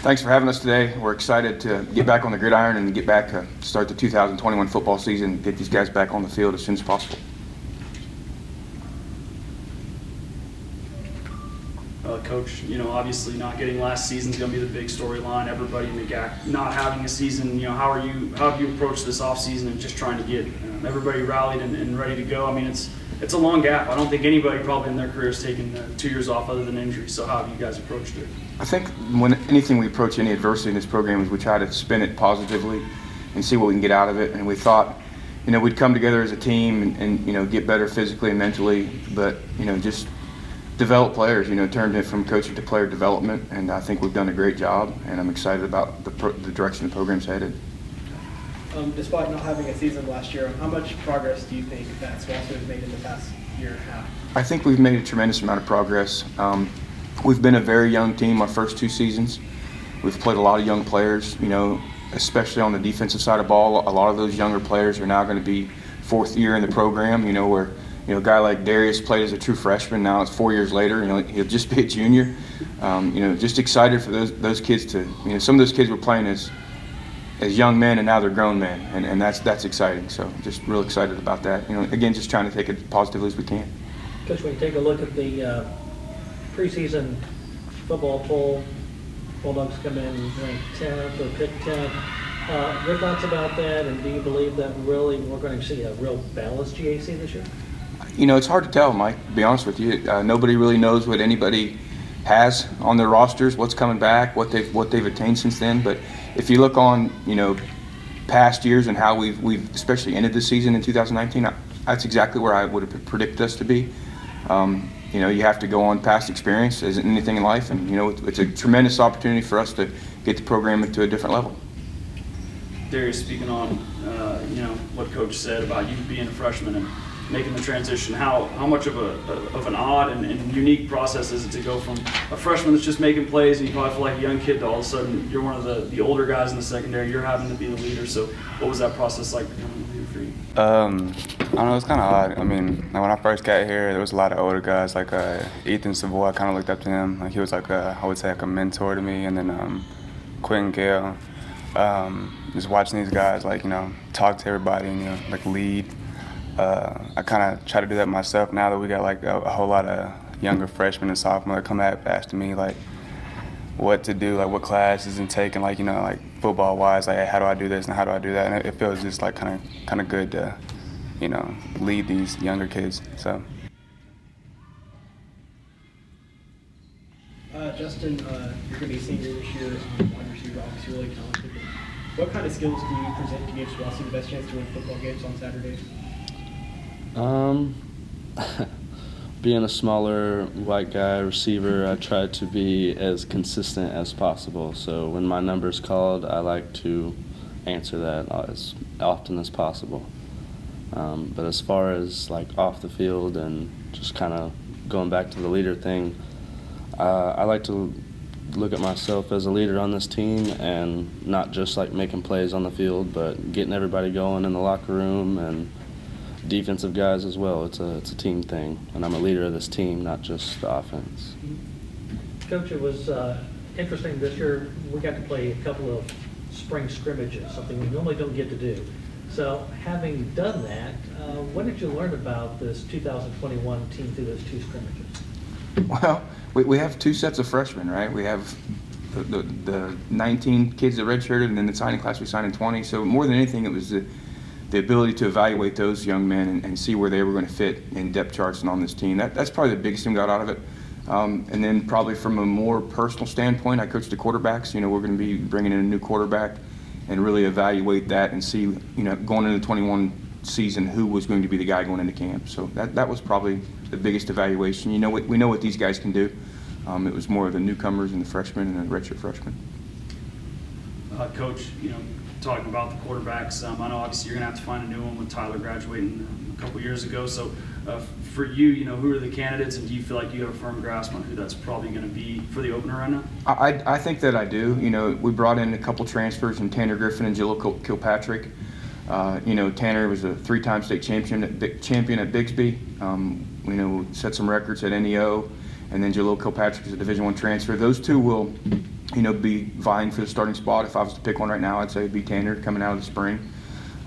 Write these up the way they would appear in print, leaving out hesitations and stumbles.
Thanks for having us today. We're excited to get back on the gridiron and get back start the 2021 football season, get these guys back on the field as soon as possible. Coach, obviously not getting last season is going to be the big storyline. Everybody in the GAC not having a season. How have you approached this offseason and just trying to get everybody rallied and ready to go? I mean, it's a long gap. I don't think anybody probably in their career has taken 2 years off other than injury. So how have you guys approached it? I think when anything we approach any adversity in this program is we try to spin it positively and see what we can get out of it. And we thought, we'd come together as a team and get better physically and mentally, but just develop players, turned it from coaching to player development, and I think we've done a great job, and I'm excited about the direction the program's headed. Despite not having a season last year, how much progress do you think that SWOSU has made in the past year and a half? I think we've made a tremendous amount of progress. We've been a very young team our first 2 seasons. We've played a lot of young players, especially on the defensive side of the ball. A lot of those younger players are now going to be 4th year in the program, where a guy like Derrius played as a true freshman. Now it's 4 years later. He'll just be a junior. Just excited for those kids to. Some of those kids were playing as young men, and now they're grown men, and that's exciting. So just real excited about that. Again, just trying to take it as positively as we can. Coach, when you take a look at the preseason football poll, Bulldogs come in ranked 10th or picked 10th. Your thoughts about that, and do you believe that really we're going to see a real balanced GAC this year? It's hard to tell, Mike, to be honest with you. Nobody really knows what anybody has on their rosters, what's coming back, what they've attained since then. But if you look on, past years and how we've especially ended the season in 2019, that's exactly where I would have predicted us to be. You have to go on past experience as anything in life, and it's a tremendous opportunity for us to get the program into a different level. Derrius, speaking on what Coach said about you being a freshman and making the transition, how much of an odd and unique process is it to go from a freshman that's just making plays and you probably feel like a young kid to all of a sudden you're one of the older guys in the secondary, you're having to be the leader. So what was that process like becoming the leader for you? I don't know, it's kind of odd. I mean, when I first got here, there was a lot of older guys, like Ethan Savoy. I kind of looked up to him. Like he was like I would say like a mentor to me. And then Quentin Gale, just watching these guys talk to everybody and like lead. I kind of try to do that myself now that we got like a whole lot of younger freshmen and sophomores that come at asking me like what to do, like what classes and taking, like football wise, like hey, how do I do this and how do I do that, and it feels just like kind of good to lead these younger kids. So Justin, you're going to be a senior this year as wide receiver, obviously really talented. What kind of skills can you present to give SWOSU the best chance to win football games on Saturdays? Being a smaller white guy receiver, I try to be as consistent as possible. So when my number's called, I like to answer that as often as possible. But as far as like off the field and just kind of going back to the leader thing, I like to look at myself as a leader on this team and not just like making plays on the field, but getting everybody going in the locker room and defensive guys as well. It's a team thing, and I'm a leader of this team, not just the offense. Coach, it was interesting this year. We got to play a couple of spring scrimmages, something we normally don't get to do. So having done that, what did you learn about this 2021 team through those 2 scrimmages? Well, we have 2 sets of freshmen, right? We have the 19 kids that redshirted, and then the signing class we signed in 20. So more than anything, it was the ability to evaluate those young men and see where they were going to fit in depth charts and on this team. That's probably the biggest thing we got out of it. And then probably from a more personal standpoint, I coach the quarterbacks. We're going to be bringing in a new quarterback and really evaluate that and see, going into the 21 season, who was going to be the guy going into camp. So that was probably the biggest evaluation. We know what these guys can do. It was more of the newcomers and the freshmen and the redshirt freshmen. Coach, talking about the quarterbacks, I know obviously you're going to have to find a new one with Tyler graduating a couple years ago. So for you, who are the candidates, and do you feel like you have a firm grasp on who that's probably going to be for the opener right now? I think that I do. We brought in a couple transfers in Tanner Griffin and Jill Kilpatrick. Tanner was a 3-time state champion at Bixby. Set some records at NEO, and then Jalil Kilpatrick is a Division I transfer. Those 2 will be vying for the starting spot. If I was to pick one right now, I'd say it'd be Tanner coming out of the spring.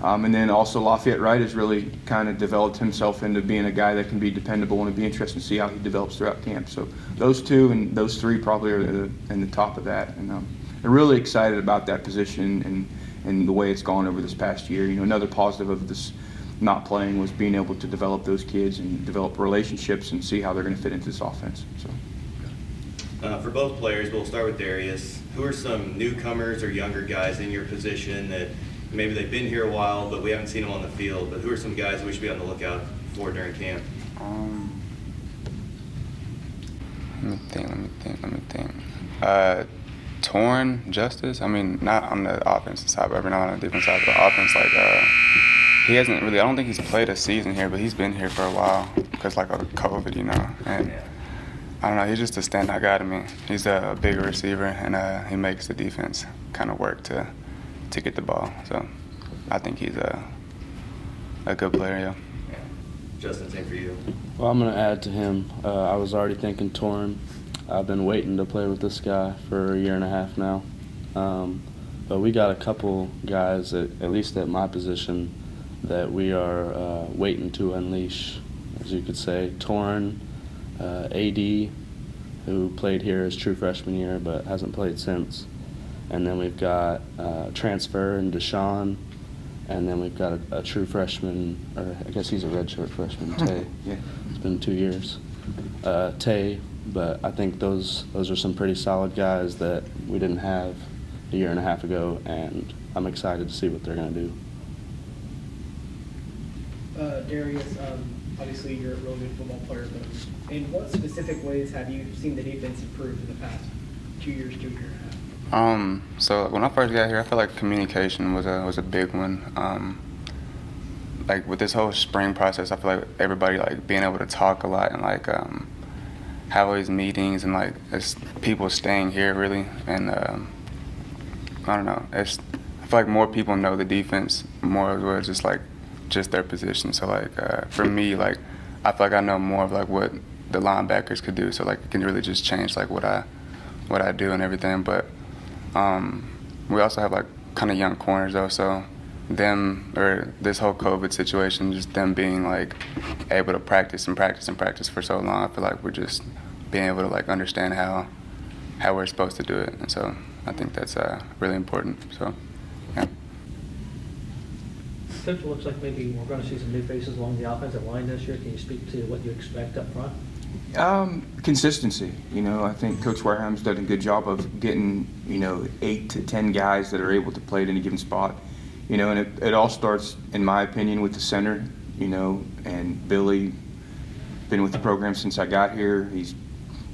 And then also Lafayette Wright has really kind of developed himself into being a guy that can be dependable, and it'd be interesting to see how he develops throughout camp. So those two and those three probably are in the top of that. And I'm really excited about that position and the way it's gone over this past year. Another positive of this not playing was being able to develop those kids and develop relationships and see how they're going to fit into this offense. So. For both players, we'll start with Derrius. Who are some newcomers or younger guys in your position that maybe they've been here a while, but we haven't seen them on the field? But who are some guys that we should be on the lookout for during camp? Let me think. Torn, Justice. I mean, not on the offensive side, but every now and then on the defense side. But offense, he hasn't really. I don't think he's played a season here, but he's been here for a while because of COVID, And I don't know. He's just a standout guy to me. He's a bigger receiver, and he makes the defense kind of work to get the ball. So I think he's a good player. Yeah. Justin, same for you. Well, I'm going to add to him. I was already thinking Torn. I've been waiting to play with this guy for a year and a half now. But we got a couple guys, at least at my position, that we are waiting to unleash, as you could say. Torn, AD, who played here his true freshman year but hasn't played since. And then we've got transfer and Deshaun. And then we've got a true freshman, or I guess he's a redshirt freshman, Tay. Yeah. It's been 2 years. Tay, but I think those are some pretty solid guys that we didn't have a year and a half ago, and I'm excited to see what they're going to do. Derrius, obviously you're a really good football player, but in what specific ways have you seen the defense improve in the past 2 years, 2 years and a half? So when I first got here, I feel like communication was a big one. With this whole spring process, I feel like everybody being able to talk a lot and have all these meetings and it's people staying here really. And I don't know. I feel like more people know the defense more as well, just their position. So for me, I feel like I know more of what the linebackers could do. So it can really just change what I do and everything. But we also have kind of young corners though, so this whole COVID situation, just them being able to practice for so long, I feel like we're just being able to understand how we're supposed to do it, and so I think that's really important. So yeah. Coach, it looks like maybe we're going to see some new faces along the offensive line this year. Can you speak to what you expect up front? Consistency. I think Coach Wareham's done a good job of getting 8 to 10 guys that are able to play at any given spot. And it all starts, in my opinion, with the center. And Billy, been with the program since I got here. He's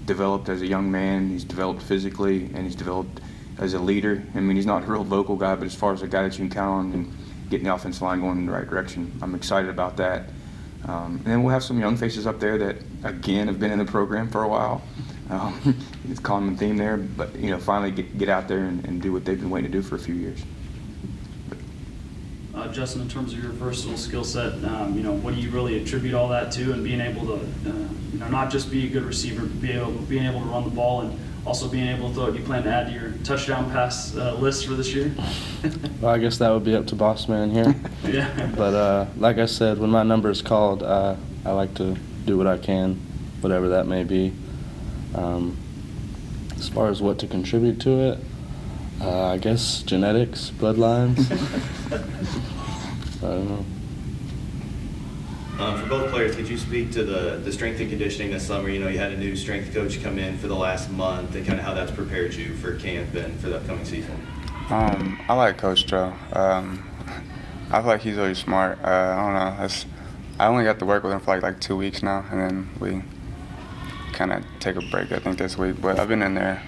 developed as a young man. He's developed physically, and he's developed as a leader. I mean, he's not a real vocal guy, but as far as a guy that you can count on and getting the offensive line going in the right direction, I'm excited about that. And then we'll have some young faces up there that, again, have been in the program for a while. It's a common theme there, but finally get out there and do what they've been waiting to do for a few years. Justin, in terms of your versatile skill set, what do you really attribute all that to, and being able to, not just be a good receiver, but being able to run the ball, and also being able to throw it? You plan to add to your touchdown pass list for this year? Well, I guess that would be up to Boss Man here. Yeah. But like I said, when my number is called, I like to do what I can, whatever that may be. As far as what to contribute to it, I guess genetics, bloodlines. I don't know. For both players, could you speak to the strength and conditioning this summer? You had a new strength coach come in for the last month, and kind of how that's prepared you for camp and for the upcoming season. I like Coach Joe. I feel like he's really smart. I don't know. I only got to work with him for like 2 weeks now, and then we kind of take a break, I think, this week. But I've been in there.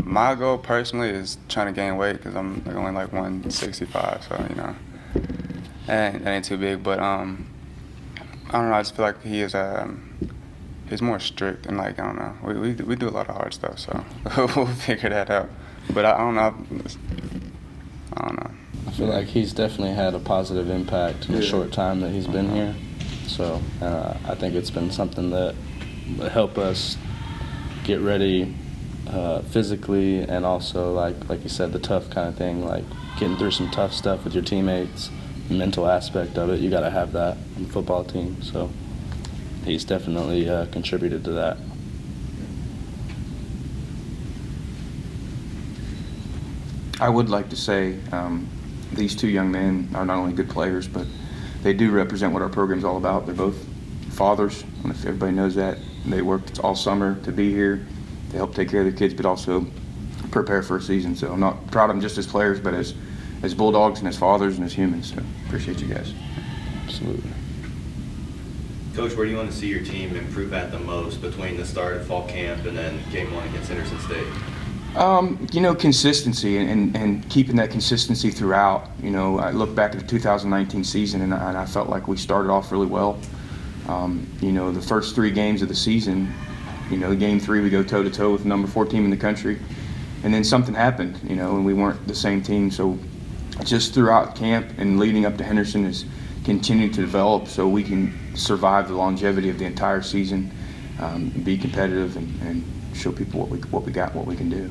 My goal personally is trying to gain weight because I'm only 165, so that ain't too big. But I don't know. I just feel like he is he's more strict and I don't know. We do a lot of hard stuff, so we'll figure that out. But I don't know. I feel like he's definitely had a positive impact in the short time that he's been here. So I think it's been something that will help us get ready physically, and also like you said, the tough kind of thing, like getting through some tough stuff with your teammates, the mental aspect of it. You got to have that on the football team. So he's definitely contributed to that. I would like to say these two young men are not only good players, but they do represent what our program's all about. They're both fathers. I don't know if everybody knows that. They worked all summer to be here to help take care of their kids, but also prepare for a season. So I'm not proud of them just as players, but as Bulldogs and as fathers and as humans. So appreciate you guys. Absolutely. Coach, where do you want to see your team improve at the most between the start of fall camp and then game 1 against Henderson State? Consistency and keeping that consistency throughout. I look back at the 2019 season and I felt like we started off really well. The first 3 games of the season, game 3 we go toe-to-toe with the number 4 team in the country. And then something happened, and we weren't the same team. So just throughout camp and leading up to Henderson is continuing to develop so we can survive the longevity of the entire season, be competitive and show people what we got, what we can do.